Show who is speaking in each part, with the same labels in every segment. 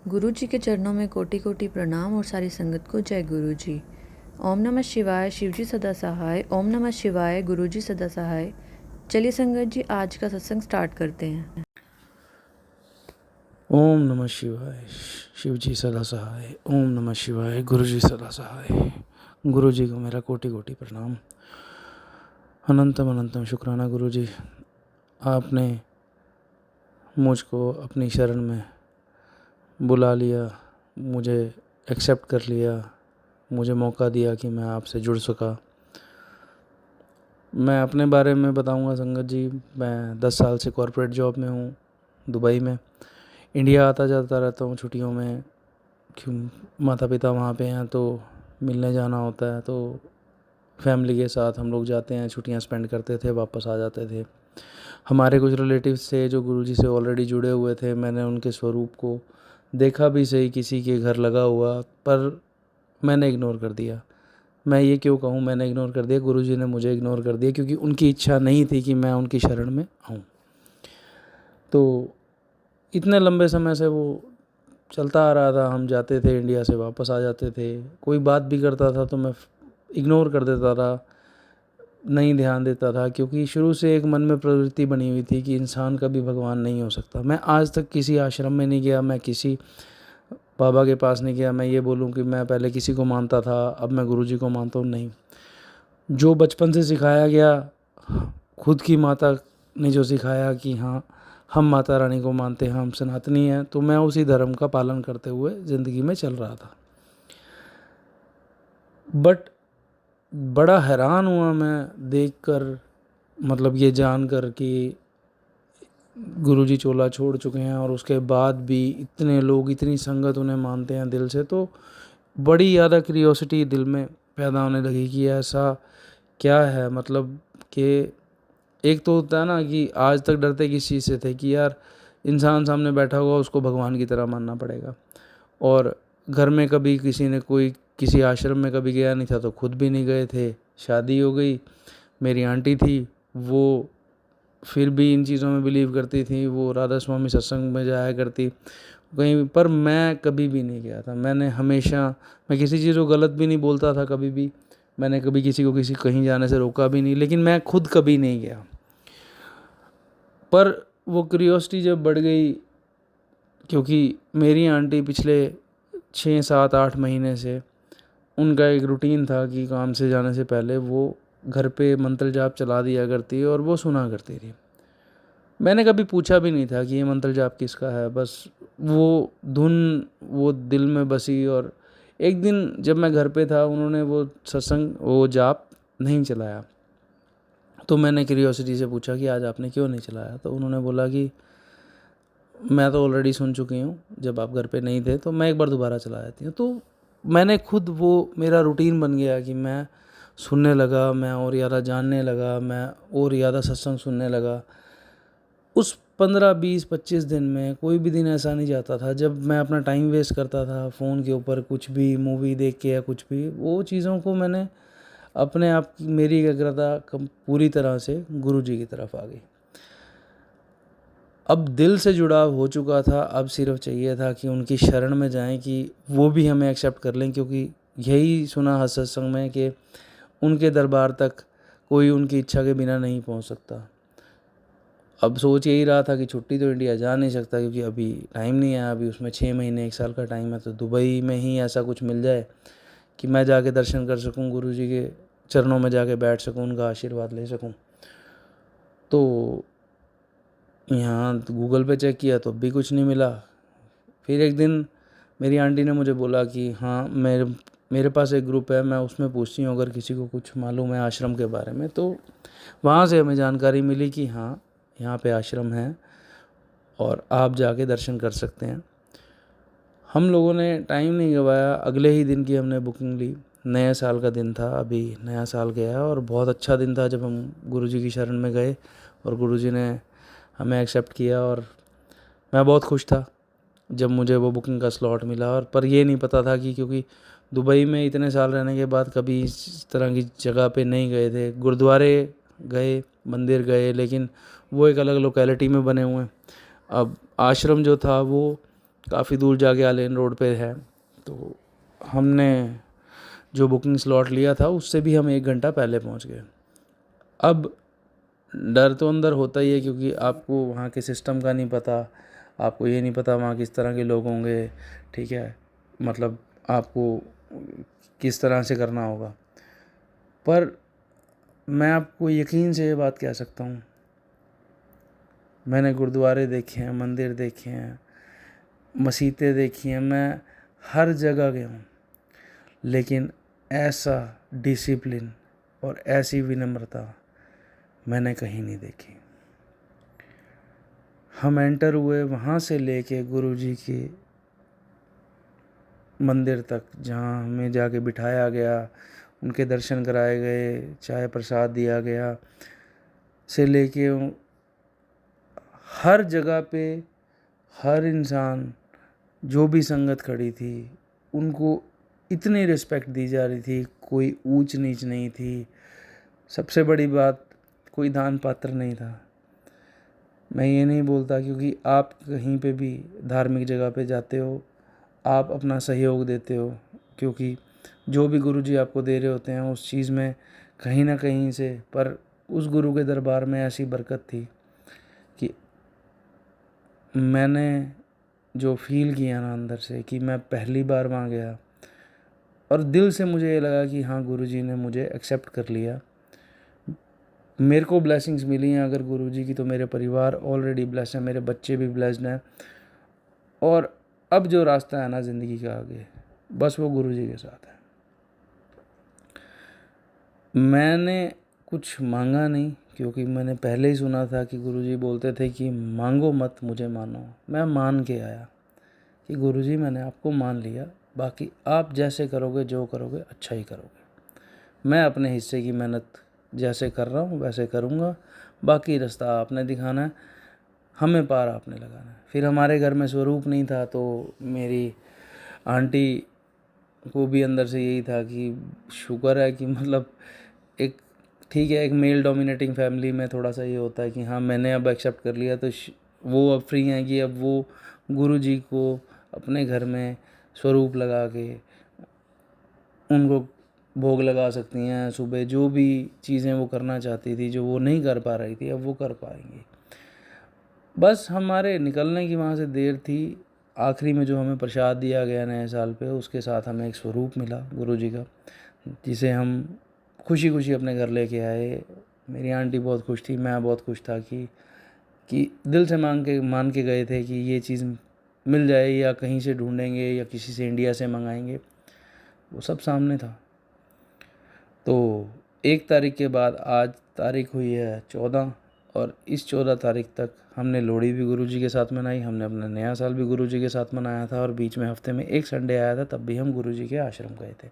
Speaker 1: गुरु जी के चरणों में कोटि कोटि प्रणाम और सारी संगत को जय गुरु जी। ओम नमः शिवाय, शिव जी सदा सहाय। ओम नमः शिवाय, गुरु जी सदा सहाय। चलिए संगत जी, आज का सत्संग स्टार्ट करते हैं।
Speaker 2: ओम नमः शिवाय, शिव जी सदा सहाय। ओम नमः शिवाय, गुरु जी सदा सहाय। गुरु जी को मेरा कोटि कोटि प्रणाम। अनंतम अनंतम शुक्राना गुरु जी, आपने मुझको अपनी शरण में बुला लिया, मुझे एक्सेप्ट कर लिया, मुझे मौका दिया कि मैं आपसे जुड़ सका। मैं अपने बारे में बताऊंगा संगत जी। मैं 10 साल से कॉर्पोरेट जॉब में हूँ, दुबई में। इंडिया आता जाता रहता हूँ छुट्टियों में, क्यों माता पिता वहाँ पे हैं तो मिलने जाना होता है, तो फैमिली के साथ हम लोग जाते हैं, छुट्टियाँ स्पेंड करते थे, वापस आ जाते थे। हमारे कुछ रिलेटिव्स थे जो गुरुजी से ऑलरेडी जुड़े हुए थे। मैंने उनके स्वरूप को देखा भी सही, किसी के घर लगा हुआ, पर मैंने इग्नोर कर दिया। मैं ये क्यों कहूँ मैंने इग्नोर कर दिया, गुरुजी ने मुझे इग्नोर कर दिया, क्योंकि उनकी इच्छा नहीं थी कि मैं उनकी शरण में आऊँ। तो इतने लंबे समय से वो चलता आ रहा था। हम जाते थे, इंडिया से वापस आ जाते थे। कोई बात भी करता था तो मैं इग्नोर कर देता था, नहीं ध्यान देता था, क्योंकि शुरू से एक मन में प्रवृत्ति बनी हुई थी कि इंसान कभी भगवान नहीं हो सकता। मैं आज तक किसी आश्रम में नहीं गया, मैं किसी बाबा के पास नहीं गया मैं ये बोलूं कि मैं पहले किसी को मानता था, अब मैं गुरुजी को मानता हूँ। नहीं, जो बचपन से सिखाया गया, खुद की माता ने जो सिखाया कि हाँ हम माता रानी को मानते हैं, हम सनातनी हैं, तो मैं उसी धर्म का पालन करते हुए ज़िंदगी में चल रहा था। बट बड़ा हैरान हुआ मैं देखकर, मतलब ये जानकर कि गुरुजी चोला छोड़ चुके हैं और उसके बाद भी इतने लोग, इतनी संगत उन्हें मानते हैं दिल से। तो बड़ी ज़्यादा क्यूरियोसिटी दिल में पैदा होने लगी कि ऐसा क्या है। मतलब कि एक तो होता है ना कि आज तक डरते किस चीज़ से थे कि यार इंसान सामने बैठा हुआ उसको भगवान की तरह मानना पड़ेगा। और घर में कभी किसी ने कोई किसी आश्रम में कभी गया नहीं था, तो खुद भी नहीं गए थे। शादी हो गई, मेरी आंटी थी, वो फिर भी इन चीज़ों में बिलीव करती थी, वो राधा स्वामी सत्संग में जाया करती कहीं पर। मैं कभी भी नहीं गया था। मैंने हमेशा, मैं किसी चीज़ को गलत भी नहीं बोलता था कभी भी। मैंने कभी किसी को किसी कहीं जाने से रोका भी नहीं, लेकिन मैं खुद कभी नहीं गया। पर वो क्यूरियोसिटी जब बढ़ गई, क्योंकि मेरी आंटी पिछले 6 7 8 महीने से उनका एक रूटीन था कि काम से जाने से पहले वो घर पे मंत्र जाप चला दिया करती और वो सुना करती थी। मैंने कभी पूछा भी नहीं था कि ये मंत्र जाप किसका है, बस वो धुन वो दिल में बसी। और एक दिन जब मैं घर पे था, उन्होंने वो सत्संग वो जाप नहीं चलाया, तो मैंने क्यूरियोसिटी से पूछा कि आज आपने क्यों नहीं चलाया। तो उन्होंने बोला कि मैं तो ऑलरेडी सुन चुकी हूँ, जब आप घर पे नहीं थे, तो मैं एक बार दोबारा चला जाती हूँ। तो मैंने खुद, वो मेरा रूटीन बन गया कि मैं सुनने लगा, मैं और ज़्यादा जानने लगा, मैं और ज़्यादा सत्संग सुनने लगा। उस 15 20 25 दिन में कोई भी दिन ऐसा नहीं जाता था जब मैं अपना टाइम वेस्ट करता था फ़ोन के ऊपर, कुछ भी मूवी देख के या कुछ भी। वो चीज़ों को मैंने अपने आप की, मेरी एकाग्रता पूरी तरह से गुरु जी की तरफ आ गई। अब दिल से जुड़ाव हो चुका था, अब सिर्फ चाहिए था कि उनकी शरण में जाएं, कि वो भी हमें एक्सेप्ट कर लें। क्योंकि यही सुना है सत्संग में कि उनके दरबार तक कोई उनकी इच्छा के बिना नहीं पहुंच सकता। अब सोच यही रहा था कि छुट्टी तो इंडिया जा नहीं सकता, क्योंकि अभी टाइम नहीं है, अभी उसमें 6 महीने 1 साल का टाइम है। तो दुबई में ही ऐसा कुछ मिल जाए कि मैं जाके दर्शन कर सकूं, गुरु जी के चरणों में जाके बैठ सकूं, उनका आशीर्वाद ले सकूं। तो यहाँ गूगल पे चेक किया तो भी कुछ नहीं मिला। फिर एक दिन मेरी आंटी ने मुझे बोला कि हाँ, मेरे पास एक ग्रुप है, मैं उसमें पूछती हूँ अगर किसी को कुछ मालूम है आश्रम के बारे में। तो वहाँ से हमें जानकारी मिली कि हाँ, यहाँ पे आश्रम है और आप जाके दर्शन कर सकते हैं। हम लोगों ने टाइम नहीं गवाया, अगले ही दिन की हमने बुकिंग ली। नए साल का दिन था, अभी नया साल गया, और बहुत अच्छा दिन था जब हम गुरुजी की शरण में गए और गुरुजी ने हमें एक्सेप्ट किया। और मैं बहुत खुश था जब मुझे वो बुकिंग का स्लॉट मिला। और पर ये नहीं पता था कि, क्योंकि दुबई में इतने साल रहने के बाद कभी इस तरह की जगह पे नहीं गए थे। गुरुद्वारे गए, मंदिर गए, लेकिन वो एक अलग लोकेलिटी में बने हुए हैं। अब आश्रम जो था वो काफ़ी दूर जाके आलेन रोड पे है। तो हमने जो बुकिंग स्लॉट लिया था उससे भी हम 1 घंटा पहले पहुंच गए। अब डर तो अंदर होता ही है, क्योंकि आपको वहाँ के सिस्टम का नहीं पता, आपको ये नहीं पता वहाँ किस तरह के लोग होंगे, ठीक है, मतलब आपको किस तरह से करना होगा। पर मैं आपको यकीन से ये बात कह सकता हूँ, मैंने गुरुद्वारे देखे हैं, मंदिर देखे हैं, मसीतें देखी हैं, मैं हर जगह गया हूँ, लेकिन ऐसा डिसिप्लिन और ऐसी विनम्रता मैंने कहीं नहीं देखी। हम एंटर हुए वहाँ से लेके गुरुजी के मंदिर तक, जहाँ हमें जाके बिठाया गया, उनके दर्शन कराए गए, चाय प्रसाद दिया गया, से लेके हर जगह पे हर इंसान, जो भी संगत खड़ी थी, उनको इतनी रिस्पेक्ट दी जा रही थी, कोई ऊंच नीच नहीं थी। सबसे बड़ी बात, कोई दान पात्र नहीं था। मैं ये नहीं बोलता, क्योंकि आप कहीं पे भी धार्मिक जगह पे जाते हो, आप अपना सहयोग देते हो, क्योंकि जो भी गुरुजी आपको दे रहे होते हैं उस चीज़ में कहीं ना कहीं से, पर उस गुरु के दरबार में ऐसी बरकत थी कि मैंने जो फील किया ना अंदर से, कि मैं पहली बार वहाँ गया और दिल से मुझे ये लगा कि हाँ, गुरुजी ने मुझे एक्सेप्ट कर लिया। मेरे को ब्लेसिंग्स मिली हैं अगर गुरुजी की, तो मेरे परिवार ऑलरेडी ब्लेस्ड है, मेरे बच्चे भी ब्लेस्ड हैं। और अब जो रास्ता है ना ज़िंदगी का आगे, बस वो गुरुजी के साथ है। मैंने कुछ मांगा नहीं, क्योंकि मैंने पहले ही सुना था कि गुरुजी बोलते थे कि मांगो मत, मुझे मानो। मैं मान के आया कि गुरुजी मैंने आपको मान लिया, बाकी आप जैसे करोगे, जो करोगे, अच्छा ही करोगे। मैं अपने हिस्से की मेहनत जैसे कर रहा हूँ वैसे करूँगा, बाकी रास्ता आपने दिखाना है, हमें पार आपने लगाना है। फिर हमारे घर में स्वरूप नहीं था, तो मेरी आंटी को भी अंदर से यही था कि शुक्र है कि मतलब एक, ठीक है, एक मेल डोमिनेटिंग फैमिली में थोड़ा सा ये होता है कि हाँ, मैंने अब एक्सेप्ट कर लिया, तो वो अब फ्री हैं कि अब वो गुरुजी को अपने घर में स्वरूप लगा के उनको भोग लगा सकती हैं। सुबह जो भी चीज़ें वो करना चाहती थी, जो वो नहीं कर पा रही थी, अब वो कर पाएंगी। बस हमारे निकलने की वहाँ से देर थी। आखिरी में जो हमें प्रसाद दिया गया नए साल पे, उसके साथ हमें एक स्वरूप मिला गुरुजी का, जिसे हम खुशी खुशी अपने घर लेके आए। मेरी आंटी बहुत खुश थी, मैं बहुत खुश था कि दिल से मान के गए थे कि ये चीज़ मिल जाए, या कहीं से ढूंढेंगे, या किसी से इंडिया से मंगाएंगे, वो सब सामने था। तो 1 तारीख के बाद आज तारीख हुई है 14, और इस 14 तारीख तक हमने लोहड़ी भी गुरुजी के साथ मनाई, हमने अपना नया साल भी गुरुजी के साथ मनाया था, और बीच में हफ्ते में एक संडे आया था, तब भी हम गुरुजी के आश्रम गए थे।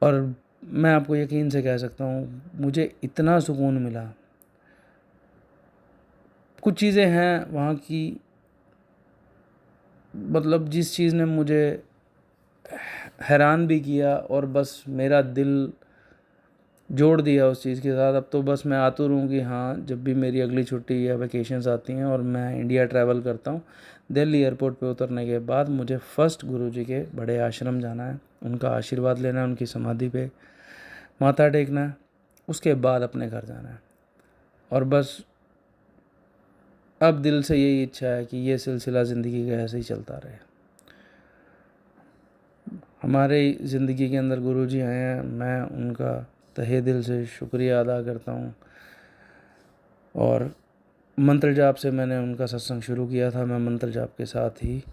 Speaker 2: और मैं आपको यकीन से कह सकता हूँ, मुझे इतना सुकून मिला। कुछ चीज़ें हैं वहाँ की, मतलब जिस चीज़ ने मुझे हैरान भी किया, और बस मेरा दिल जोड़ दिया उस चीज़ के साथ। अब तो बस मैं आतुर हूँ कि हाँ, जब भी मेरी अगली छुट्टी या वेकेशंस आती हैं और मैं इंडिया ट्रैवल करता हूँ, दिल्ली एयरपोर्ट पे उतरने के बाद मुझे फ़र्स्ट गुरुजी के बड़े आश्रम जाना है, उनका आशीर्वाद लेना है, उनकी समाधि पे माथा टेकना है, उसके बाद अपने घर जाना है। और बस अब दिल से यही इच्छा है कि ये सिलसिला ज़िंदगी का ऐसे ही चलता रहे। हमारे ज़िंदगी के अंदर गुरुजी आए हैं, मैं उनका तहे दिल से शुक्रिया अदा करता हूँ। और मंत्र जाप से मैंने उनका सत्संग शुरू किया था। मैं मंत्र जाप के साथ ही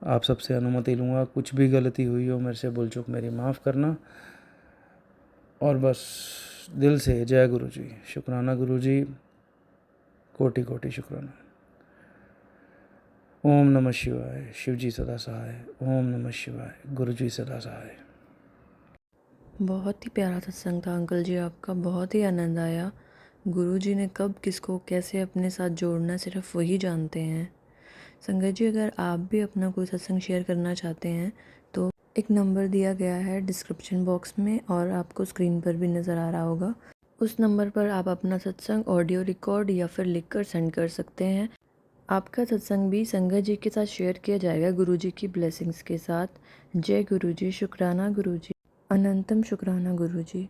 Speaker 2: आप सबसे अनुमति लूँगा, कुछ भी गलती हुई हो मेरे से भूल चूक मेरी माफ़ करना। और बस दिल से जय गुरुजी, शुक्राना गुरुजी, कोटि कोटि शुक्राना। ओम नमः शिवाय, शिवजी सदा सहाय। ओम नमः शिवाय, गुरुजी सदा सहाय।
Speaker 1: बहुत ही प्यारा सत्संग था अंकल जी आपका, बहुत ही आनंद आया। गुरुजी ने कब किसको कैसे अपने साथ जोड़ना सिर्फ वही जानते हैं। संगत जी, अगर आप भी अपना कोई सत्संग शेयर करना चाहते हैं तो एक नंबर दिया गया है डिस्क्रिप्शन बॉक्स में, और आपको स्क्रीन पर भी नज़र आ रहा होगा। उस नंबर पर आप अपना सत्संग ऑडियो रिकॉर्ड या फिर लिखकर सेंड कर सकते हैं। आपका सत्संग भी संगत जी के साथ शेयर किया जाएगा गुरु जी की ब्लेसिंग्स के साथ। जय गुरु जी, शुक्राना गुरु जी, अनंतम शुक्राना गुरु जी।